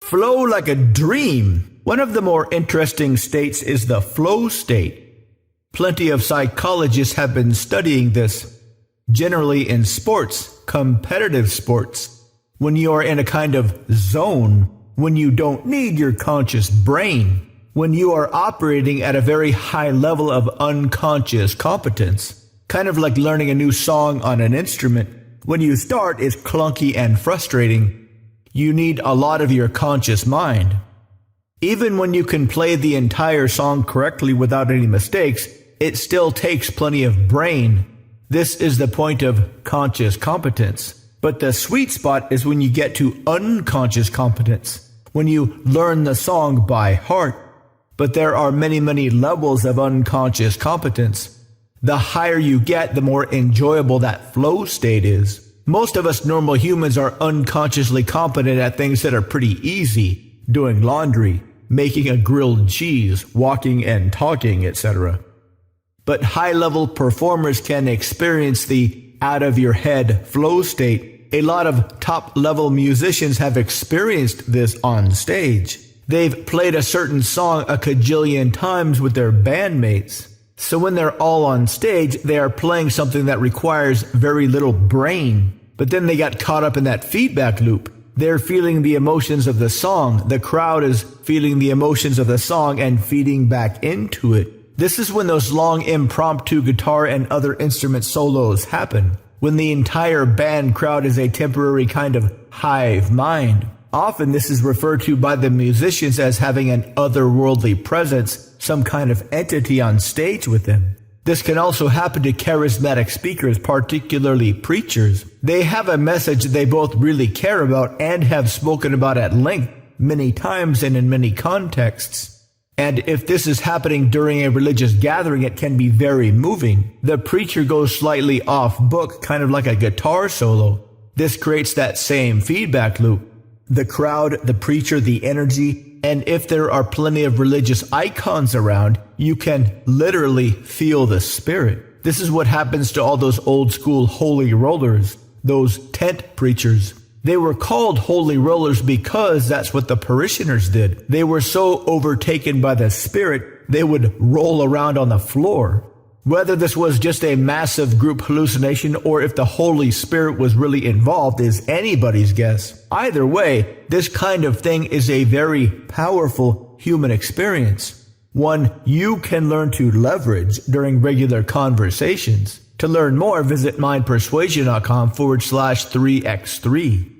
Flow like a dream. One of the more interesting states is the flow state. Plenty of psychologists have been studying this, generally in sports, competitive sports. When you are in a kind of zone, when you don't need your conscious brain, when you are operating at a very high level of unconscious competence, kind of like learning a new song on an instrument. When you start, it's clunky and frustrating. You need a lot of your conscious mind. Even when you can play the entire song correctly without any mistakes, it still takes plenty of brain. This is the point of conscious competence. But the sweet spot is when you get to unconscious competence, when you learn the song by heart. But there are many, many levels of unconscious competence. The higher you get, the more enjoyable that flow state is. Most of us normal humans are unconsciously competent at things that are pretty easy. Doing laundry, making a grilled cheese, walking and talking, etc. But high-level performers can experience the out-of-your-head flow state. A lot of top-level musicians have experienced this on stage. They've played a certain song a cajillion times with their bandmates. So when they're all on stage, they are playing something that requires very little brain. But then they got caught up in that feedback loop. They're feeling the emotions of the song. The crowd is feeling the emotions of the song and feeding back into it. This is when those long impromptu guitar and other instrument solos happen. When the entire band crowd is a temporary kind of hive mind. Often this is referred to by the musicians as having an otherworldly presence, some kind of entity on stage with them. This can also happen to charismatic speakers, particularly preachers. They have a message they both really care about and have spoken about at length many times and in many contexts. And if this is happening during a religious gathering, it can be very moving. The preacher goes slightly off book, kind of like a guitar solo. This creates that same feedback loop. The crowd, the preacher, the energy, and if there are plenty of religious icons around, you can literally feel the spirit. This is what happens to all those old school holy rollers, those tent preachers. They were called holy rollers because that's what the parishioners did. They were so overtaken by the spirit, they would roll around on the floor. Whether this was just a massive group hallucination or if the Holy Spirit was really involved is anybody's guess. Either way, this kind of thing is a very powerful human experience. One you can learn to leverage during regular conversations. To learn more, visit mindpersuasion.com/3x3.